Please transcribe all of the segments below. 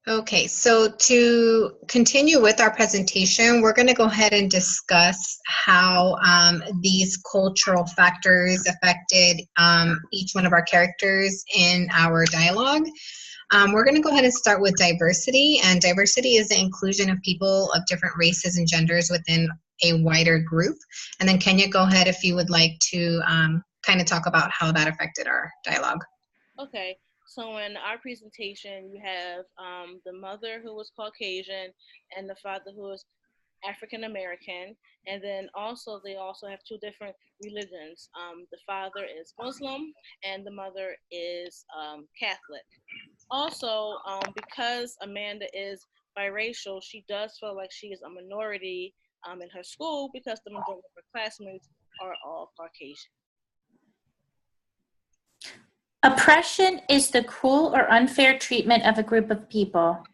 Okay, so to continue with our presentation, we're going to go ahead and discuss how these cultural factors affected each one of our characters in our dialogue. We're going to go ahead and start with diversity, and diversity is the inclusion of people of different races and genders within a wider group. And then Kenya, go ahead if you would like to kind of talk about how that affected our dialogue. Okay, so in our presentation, you have the mother who was Caucasian and the father who was African American, and then also they also have two different religions. The father is Muslim, and the mother is Catholic. Also, because Amanda is biracial, she does feel like she is a minority in her school because the majority of her classmates are all Caucasian. Oppression is the cruel or unfair treatment of a group of people.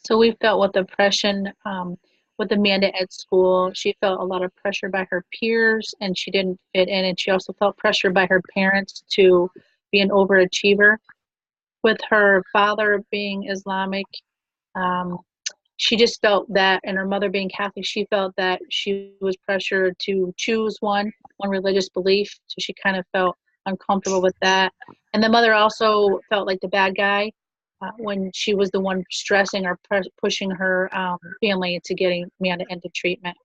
So we felt with oppression with Amanda at school. She felt a lot of pressure by her peers and she didn't fit in. And she also felt pressure by her parents to be an overachiever. With her father being Islamic, she just felt that, and her mother being Catholic, she felt that she was pressured to choose one religious belief. So she kind of felt uncomfortable with that. And the mother also felt like the bad guy when she was the one stressing or pushing her family into getting Amanda into treatment.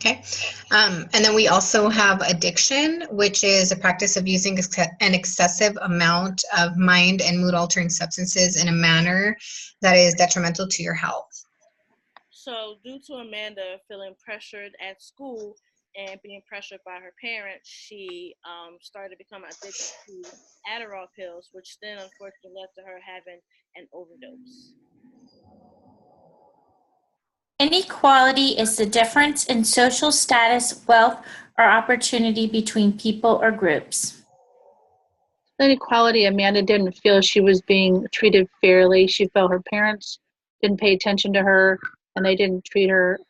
Okay. And then we also have addiction, which is a practice of using an excessive amount of mind and mood altering substances in a manner that is detrimental to your health. So, due to Amanda feeling pressured at school and being pressured by her parents, she started to become addicted to Adderall pills, which then unfortunately led to her having an overdose. Inequality is the difference in social status, wealth, or opportunity between people or groups. Inequality, Amanda didn't feel she was being treated fairly. She felt her parents didn't pay attention to her and they didn't treat her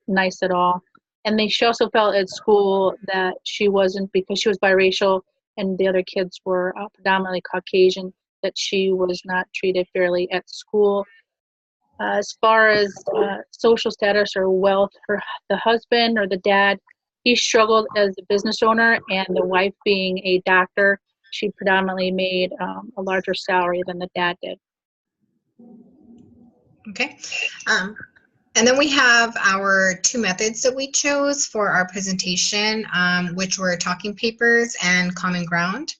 nice at all. And she also felt at school that she wasn't, because she was biracial and the other kids were predominantly Caucasian, that she was not treated fairly at school. As far as social status or wealth, the husband or the dad, he struggled as a business owner, and the wife being a doctor, she predominantly made a larger salary than the dad did. Okay. And then we have our two methods that we chose for our presentation, which were talking papers and common ground.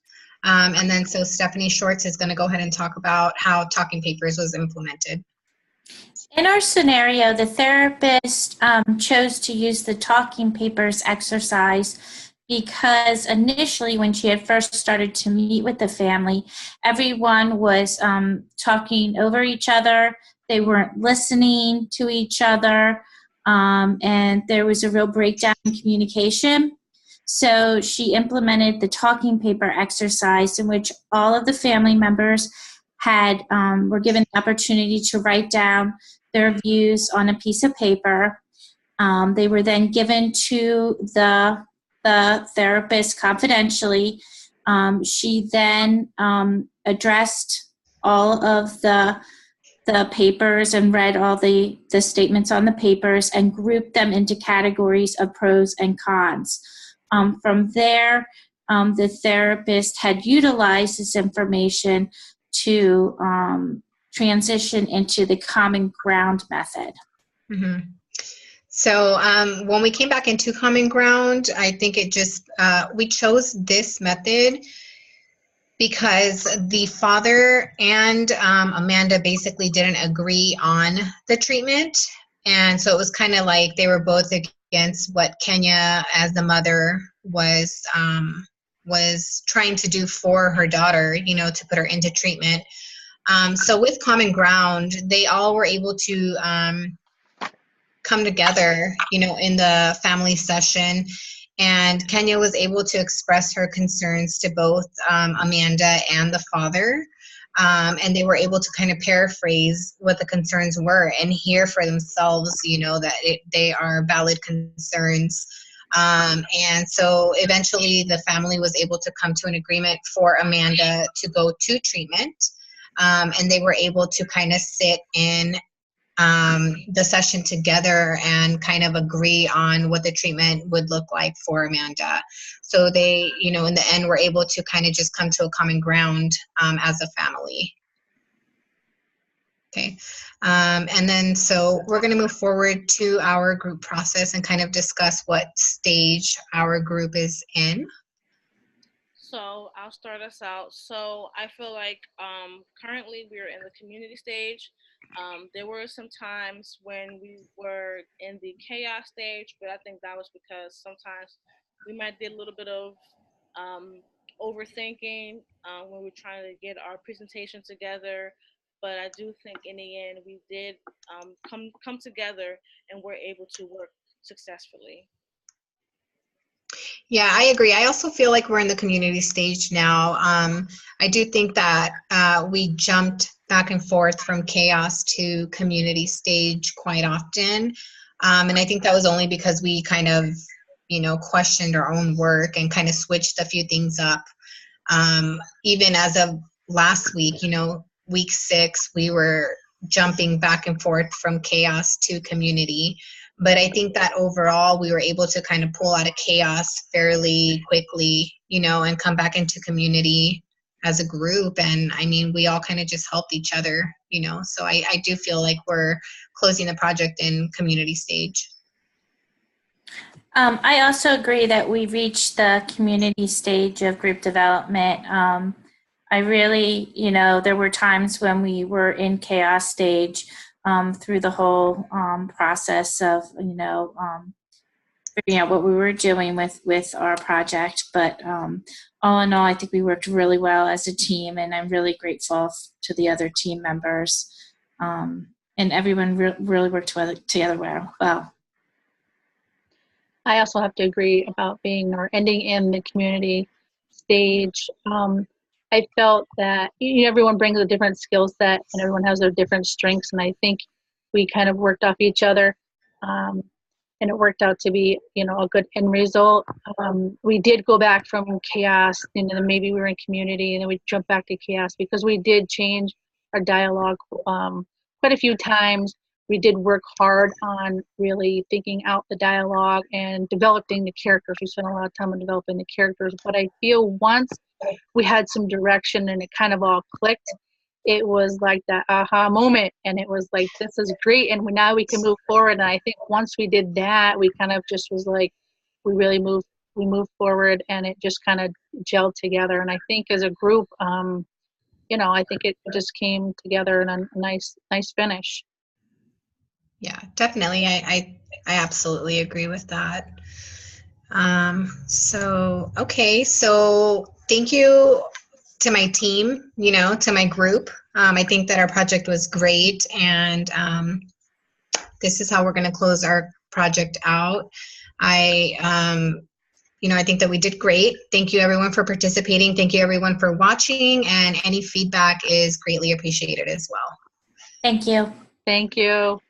And then so Stephanie Shorts is going to go ahead and talk about how talking papers was implemented. In our scenario, the therapist chose to use the talking papers exercise because initially when she had first started to meet with the family, everyone was talking over each other. They weren't listening to each other, and there was a real breakdown in communication. So she implemented the talking paper exercise in which all of the family members were given the opportunity to write down their views on a piece of paper. They were then given to the therapist confidentially. She then addressed all of the papers and read all the statements on the papers and grouped them into categories of pros and cons. From there, the therapist had utilized this information to transition into the common ground method. Mm-hmm. So when we came back into common ground, I think we chose this method because the father and Amanda basically didn't agree on the treatment. And so it was kind of like they were both against what Kenya, as the mother, was trying to do for her daughter, to put her into treatment. So with common ground, they all were able to come together, in the family session. And Kenya was able to express her concerns to both Amanda and the father. And they were able to kind of paraphrase what the concerns were and hear for themselves, that they are valid concerns. And so eventually the family was able to come to an agreement for Amanda to go to treatment. and they were able to kind of sit in the session together and kind of agree on what the treatment would look like for Amanda. So they, you know, in the end, were able to kind of just come to a common ground as a family. Okay, and then so we're going to move forward to our group process and kind of discuss what stage our group is in. So I'll start us out. So I feel like currently we're in the community stage. There were some times when we were in the chaos stage, but I think that was because sometimes we might do a little bit of overthinking when we're trying to get our presentation together. But I do think in the end we did come together and we're able to work successfully. Yeah, I agree. I also feel like we're in the community stage now. I do think that we jumped back and forth from chaos to community stage quite often. And I think that was only because we kind of, you know, questioned our own work and kind of switched a few things up. Even as of last week, you know, week 6, we were jumping back and forth from chaos to community. But I think that overall we were able to kind of pull out of chaos fairly quickly, you know, and come back into community as a group. And I mean, we all kind of just helped each other, you know, so I do feel like we're closing the project in community stage. I also agree that we reached the community stage of group development. I really, you know, there were times when we were in chaos stage through the whole process of, you know, figuring out what we were doing with our project. But all in all, I think we worked really well as a team, and I'm really grateful to the other team members. And everyone really worked together well. I also have to agree about being or ending in the community stage. I felt that everyone brings a different skill set and everyone has their different strengths, and I think we kind of worked off each other, and it worked out to be, you know, a good end result. We did go back from chaos, and then maybe we were in community, and then we jumped back to chaos because we did change our dialogue quite a few times. We did work hard on really thinking out the dialogue and developing the characters. We spent a lot of time on developing the characters, but I feel once we had some direction and it kind of all clicked, it was like that aha moment, and it was like, this is great, and now we can move forward. And I think once we did that, we kind of just was like, we moved forward, and it just kind of gelled together. And I think as a group, you know, I think it just came together in a nice finish. Yeah, definitely. I absolutely agree with that. Okay, so thank you to my team, you know, to my group. I think that our project was great, and this is how we're going to close our project out. You know, I think that we did great. Thank you everyone for participating. Thank you everyone for watching, and any feedback is greatly appreciated as well. Thank you. Thank you.